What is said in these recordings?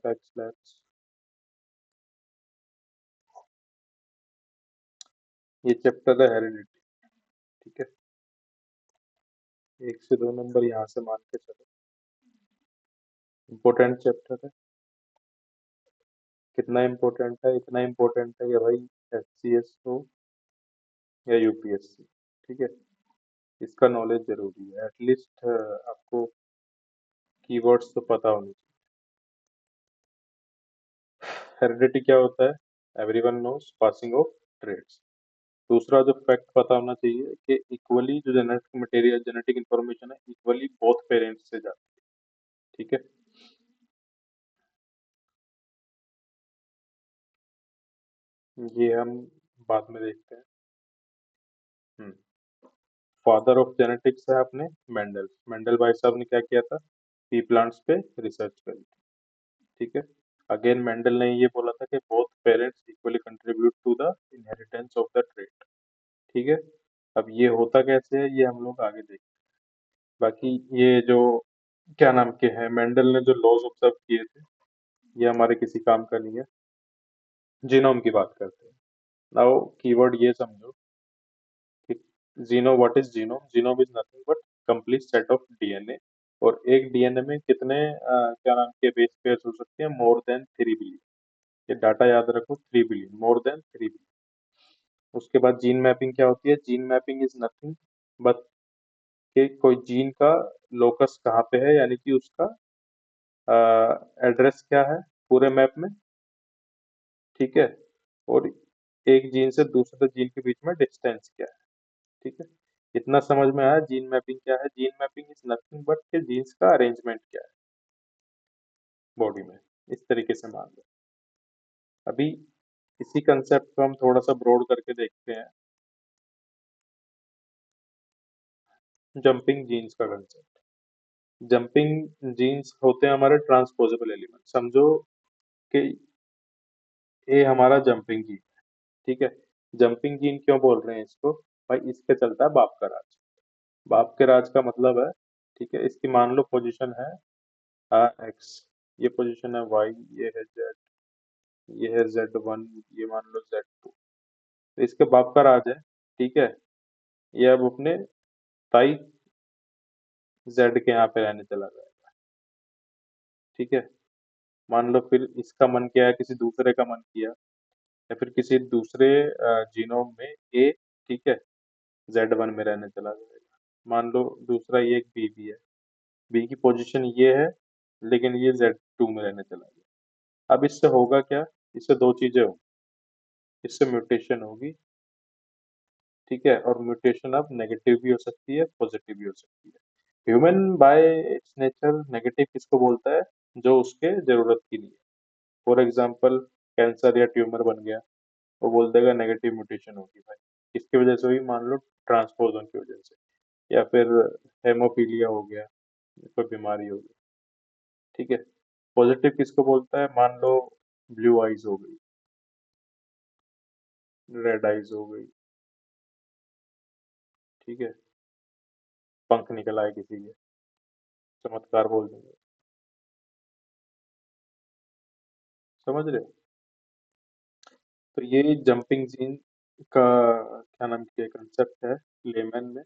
Backslash, ये chapter है heredity. ठीक है, 1 से 2 नंबर यहाँ से मान के चलो। इम्पोर्टेंट चैप्टर है। कितना इम्पोर्टेंट है? इतना इम्पोर्टेंट है कि भाई एचसीएस हो या यूपीएससी, ठीक है, इसका नॉलेज जरूरी है। एटलीस्ट आपको कीवर्ड्स तो पता होने चाहिए। हेरिडिटी क्या होता है? Everyone knows passing of traits. दूसरा जो फैक्ट पता होना चाहिए कि इक्वली जो जेनेटिक मटेरियल, जेनेटिक इंफॉर्मेशन है, इक्वली बोथ पेरेंट्स से जाती है। ठीक है, ये हम बाद में देखते हैं। हम्म फादर ऑफ जेनेटिक्स है अपने मेंडल। मेंडल भाई साहब ने क्या किया था? पी प्लांट्स पे रिसर्च करी थी। ठीक है, अगेन मेंडल ने ये बोला था कि both parents equally contribute to the inheritance of the trait. ठीक है, अब ये होता कैसे है ये हम लोग आगे देखें। बाकी ये जो क्या नाम के हैं, मेंडल ने जो लॉज ऑब्जर्व किए थे, ये हमारे किसी काम का नहीं है। जीनोम की बात करते हैं। नाउ कीवर्ड ये समझो कि जीनो, what is genome? Genome is nothing but complete set of DNA. और एक डीएनए में कितने क्या नाम के बेस पेयर्स हो सकते हैं? More than 3 billion. ये डाटा याद रखो, 3 बिलियन, मोर देन 3 बिलियन। उसके बाद जीन मैपिंग क्या होती है? Gene mapping is nothing but कि कोई जीन का लोकस कहाँ पे है, यानी कि उसका एड्रेस क्या है पूरे मैप में। ठीक है, और एक जीन से दूसरे जीन के बीच में डिस्टेंस क्या है। ठीक है, इतना समझ में आया जीन मैपिंग क्या है? Gene mapping is nothing but के जीन्स का अरेंजमेंट क्या है बॉडी में। इस तरीके से मान लो। अभी इसी कंसेप्ट को हम थोड़ा सा ब्रॉड करके देखते हैं। जंपिंग जीन्स का कंसेप्ट। जंपिंग जीन्स होते हैं हमारे ट्रांसपोजेबल एलिमेंट। समझो कि ये हमारा जंपिंग जीन, ठीक है। जंपिंग जीन क्यों बोल रहे हैं इसको? भाई इस पे चलता है बाप का राज। बाप के राज का मतलब है, ठीक है, इसकी मान लो पोजीशन है एक्स, ये पोजीशन है वाई, ये है जेड, ये है Z1, ये मान लो Z2। तो इसके बाप का राज है, ठीक है। ये अब अपने ताई जेड के यहाँ पे रहने चला जाएगा। ठीक है, मान लो फिर इसका मन किया है, किसी दूसरे का मन किया, या फिर किसी दूसरे जीनोम में ए, ठीक है, Z1 में रहने चला जाएगा। मान लो दूसरा ये एक बी भी है, बी की पोजीशन ये है, लेकिन ये Z2 में रहने चला गया। अब इससे होगा क्या? इससे दो चीजें होंगी। इससे म्यूटेशन होगी, ठीक है, और म्यूटेशन अब नेगेटिव भी हो सकती है, पॉजिटिव भी हो सकती है। Human bye it's nature negative किसको बोलता है? जो उसके जरूरत की नहीं है। फॉर एग्जाम्पल कैंसर या ट्यूमर बन गया, वो बोल देगा नेगेटिव म्यूटेशन होगी भाई। किसकी वजह से हुई? मान लो ट्रांसपोजन की वजह से। या फिर हेमोफीलिया हो गया, कोई बीमारी हो गई। ठीक है, पॉजिटिव किसको बोलता है? मान लो ब्लू आइज हो गई, रेड आइज हो गई, ठीक है, पंख निकल आए किसी के, चमत्कार बोल देंगे। समझ रहे हो? तो ये जंपिंग जीन का क्या नाम के कंसेप्ट है लेमन में।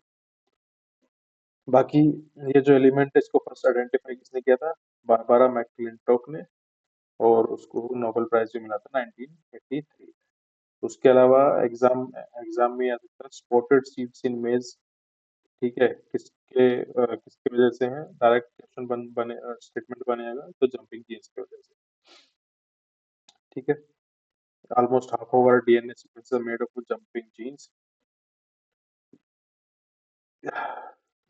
बाकी ये जो एलिमेंट है इसको फर्स्ट आइडेंटिफाई किसने किया था? बारबारा मैकक्लिंटोक ने, और उसको नोबेल प्राइज भी मिला था 1983। उसके अलावा एग्जाम एग्जाम में आ सकता है स्पॉटेड सीड्स इन मेज। ठीक है, किसके वजह से है? डायरेक्ट क्वेश्चन बने स्टेटमेंट बनेगा तो जंपिंग जीन्स की वजह से। ठीक है, almost half over DNA sequence are made of jumping genes.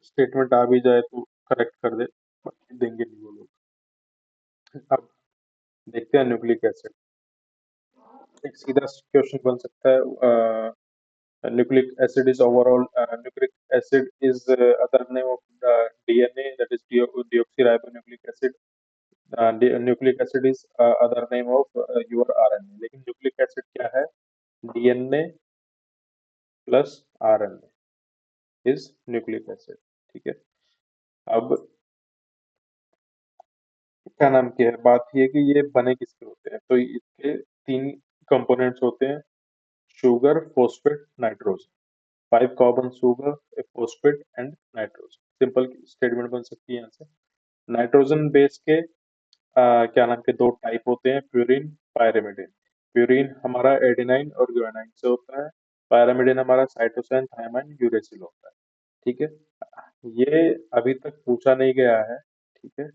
Statement आ भी जाए तो करेक्ट कर दे, बाकी देंगे नहीं वो लोग। अब देखते हैं न्यूक्लिक एसिड। एक सीधा क्वेश्चन बन सकता है, nucleic acid is overall nucleic acid is other name of DNA, that is deoxyribonucleic acid. Nucleic acid is other name of your RNA, लेकिन न्यूक्लिक एसिड क्या है? DNA plus RNA is nucleic acid. ठीक है, अब क्या नाम की है, बात ये है कि ये बने किसके होते हैं, तो इसके 3 कंपोनेंट्स होते हैं, sugar, phosphate, nitrogen. 5 carbon sugar, A phosphate and nitrogen. Simple statement बन सकती है यहाँ से। नाइट्रोजन बेस के क्या नाम के 2 टाइप होते हैं, प्यूरिन, पायरिमिडिन। प्यूरिन हमारा एडेनाइन और गुआनाइन से होता है, पायरिमिडिन हमारा साइटोसिन, थायमाइन, यूरेसिल होता है। ठीक है, ये अभी तक पूछा नहीं गया है, ठीक है,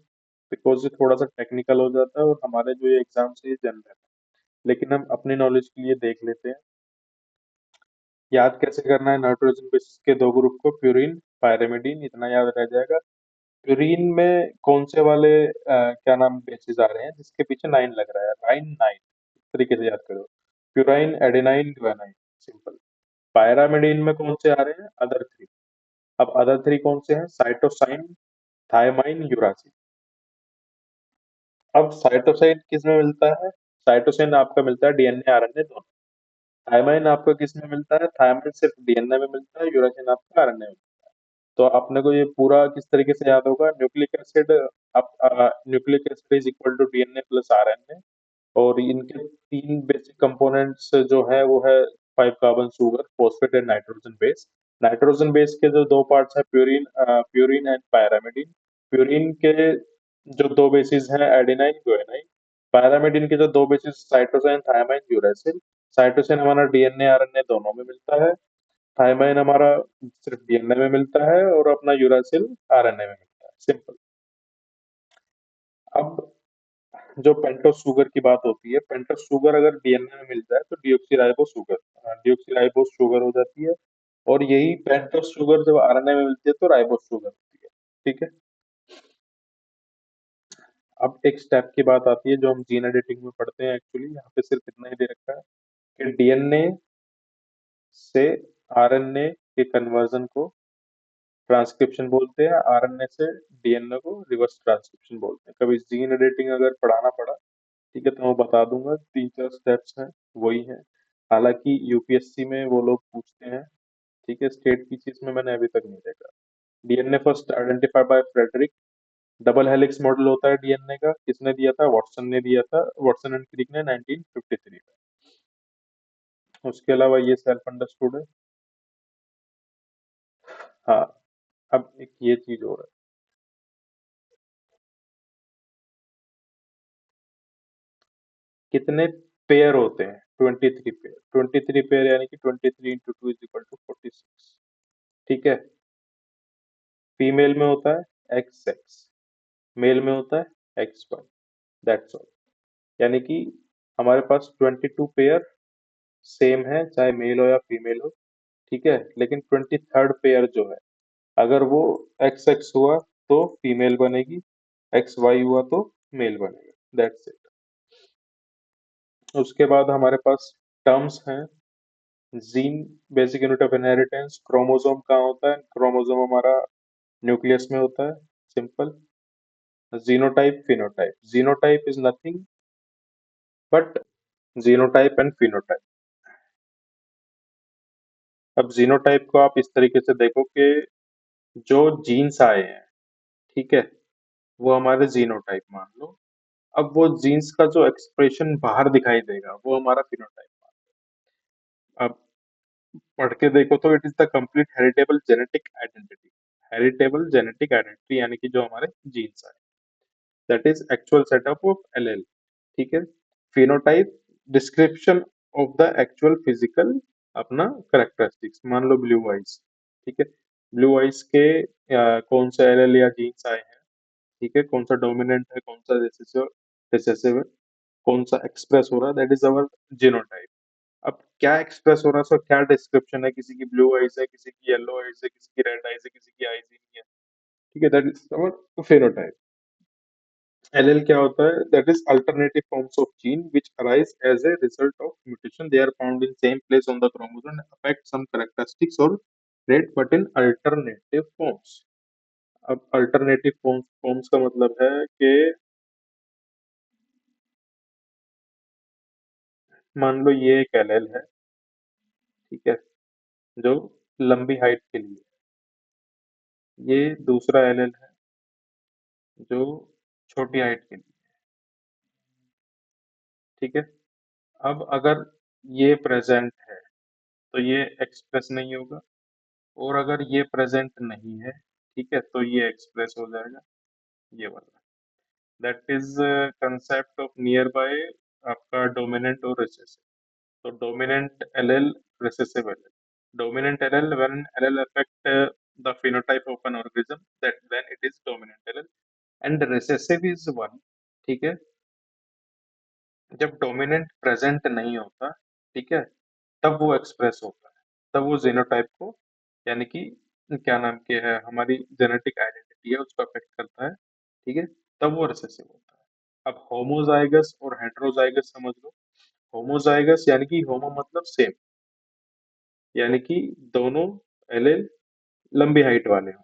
बिकॉज ये थोड़ा सा टेक्निकल हो जाता है और हमारे जो ये एग्जाम से ये जनरल है, लेकिन हम अपनी नॉलेज के लिए देख लेते हैं। याद कैसे करना है नाइट्रोजन बेसिस के 2 ग्रुप को, प्यूरिन, पायरिमिडिन, इतना याद रह जाएगा। प्यूरीन में कौन से वाले क्या नाम बेसिस आ रहे हैं जिसके पीछे 9 लग रहा है, राइन 9, इस तरीके से याद करो। प्यूराइन, एडेनाइन, ग्वानाइन, सिंपल। पायरामिडीन में कौन से आ रहे हैं, अदर 3। अब अदर 3 कौन से हैं, साइटोसाइन, थायमाइन, यूरासिल। अब साइटोसाइन किस में मिलता है, साइटोसिन आपका मिलता है डीएनए आरएनए दोनों। थायमाइन आपका किस में मिलता है, थायमाइन सिर्फ डीएनए में मिलता है, यूरासिल आपका आरएनए में। तो आपने को ये पूरा किस तरीके से याद होगा, न्यूक्लिक एसिड, आप nucleic acid is equal to DNA plus RNA, और इनके 3 बेसिक कंपोनेंट्स जो है वो है 5 carbon sugar, phosphate and nitrogen base. Nitrogen base के जो 2 पार्ट्स है, purine, purine and pyrimidine. Purine के जो 2 बेसिस हैं, एडेनाइन, गुआनाइन। पायरामिडिन के जो 2 bases, cytosine, thymine, uracil. Cytosine हमारा डीएनए आरएनए दोनों में मिलता है, थायमाइन हमारा सिर्फ डीएनए में मिलता है, और अपना यूरासिल आरएनए में मिलता है, सिंपल। अब जो पेंटोस शुगर की बात होती है, पेंटोस शुगर अगर डीएनए में मिल जाए तो डीऑक्सीराइबोस शुगर, डीऑक्सीराइबोस शुगर हो जाती है। और यही पेंटोस शुगर जब आरएनए में मिलती है तो राइबोस शुगर होती है। ठीक है, अब एक स्टेप की बात आती है जो हम जीन एडिटिंग में पढ़ते हैं, एक्चुअली यहाँ पे सिर्फ इतना ही दे रखा है कि डीएनए से आरएनए के कन्वर्जन को ट्रांसक्रिप्शन बोलते हैं, आरएनए से डीएनए को रिवर्स ट्रांसक्रिप्शन बोलते हैं। कभी जीन एडिटिंग अगर पढ़ाना पड़ा, ठीक है, तो मैं बता दूंगा, 3-4 स्टेप्स हैं, वही है। हालांकि यूपीएससी में वो लोग पूछते हैं, ठीक है, स्टेट की चीज में मैंने अभी तक नहीं देखा। DNA first identified by Frederick. Double helix model होता है डीएनए का, किसने दिया था, वॉटसन ने दिया था, वॉटसन एंड क्रिक ने 1953 में। उसके अलावा ये सेल्फ अंडरस्टूड है। हाँ, अब एक ये चीज और है, कितने पेयर होते हैं, 23 पेयर। 23 पेयर यानी कि 23 इंटू 2 इज इक्वल टू 46। ठीक है, फीमेल में होता है एक्स एक्स, मेल में होता है एक्स वाई, दैट्स ऑल। यानी कि हमारे पास 22 पेयर सेम है, चाहे मेल हो या फीमेल हो। ठीक है, लेकिन 23rd पेयर जो है, अगर वो एक्स एक्स हुआ तो फीमेल बनेगी, एक्स वाई हुआ तो मेल बनेगा, दैट्स इट। उसके बाद हमारे पास टर्म्स हैं, gene, basic unit of inheritance. Chromosome कहाँ होता है, क्रोमोसोम हमारा न्यूक्लियस में होता है, simple. Genotype, phenotype. Genotype is nothing but genotype and phenotype. अब जीनोटाइप को आप इस तरीके से देखो कि जो जीन्स आए हैं, ठीक है, वो हमारे जीनोटाइप मान लो। अब वो जीन्स का जो एक्सप्रेशन बाहर दिखाई देगा वो हमारा फिनोटाइप। अब पढ़ के देखो तो it is the complete heritable genetic identity. Heritable genetic identity यानी कि जो हमारे जीन्स आए, that is actual setup of allele. ठीक है, phenotype, description of the actual physical अपना करेक्टरिस्टिक्स। मान लो ब्लू आइज, ठीक है, ब्लू आइज के कौन सा एलेल या जीन्स आए हैं, ठीक है, कौन सा डोमिनेंट है, कौन सा रिसेसिव है, कौन सा एक्सप्रेस हो रहा है, दैट इज अवर जीनोटाइप। अब क्या एक्सप्रेस हो रहा है, सो क्या डिस्क्रिप्शन है, किसी की ब्लू आइज है, किसी की येलो आइज है, किसी की रेड आइज है, किसी की आइज ही नहीं है, ठीक है, that is our phenotype. Allele क्या होता है, that is alternative forms of gene which arise as a result of mutation, they are found in same place on the chromosome, affect some characteristics और trait but in alternative forms. अब alternative forms का मतलब है कि मान लो ये एक LL है, ठीक है, जो लंबी हाइट के लिए, ये दूसरा एलएल है जो छोटी हाइट के लिए, ठीक है। अब अगर ये प्रेजेंट है तो ये एक्सप्रेस नहीं होगा, और अगर ये प्रेजेंट नहीं है, ठीक है, तो ये एक्सप्रेस हो जाएगा, ये वाला। That is concept of near by आपका डोमिनेंट और रिसेसिव। तो dominant L recessive L. Dominant L when L affect the phenotype of an organism, that then it is dominant allele, and recessive is one। ठीक है। जब dominant present नहीं होता, ठीक है, तब वो एक्सप्रेस होता है, तब वो जीनोटाइप को, यानी कि क्या नाम के है, हमारी जेनेटिक आइडेंटिटी है उसको अफेक्ट करता है, ठीक है, तब वो रिसेसिव होता है। अब होमोजाइगस और हेटेरोजाइगस समझ लो। होमोजाइगस यानी कि होमो मतलब सेम, यानी कि दोनों एलेल लंबी हाइट वाले हो,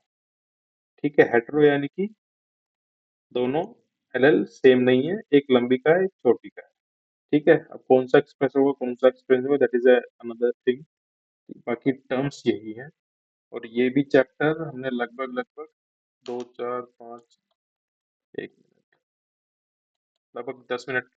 ठीक है। हेटेरो यानी कि दोनों एलेल सेम नहीं है, एक लंबी का है एक छोटी का है, ठीक है। अब कौन सा एक्सप्रेस होगा कौन सा एक्सप्रेस होगा, दैट इज अनदर थिंग। बाकी टर्म्स यही है। और ये भी चैप्टर हमने लगभग लगभग 2 4 5 1 लगभग 10 मिनट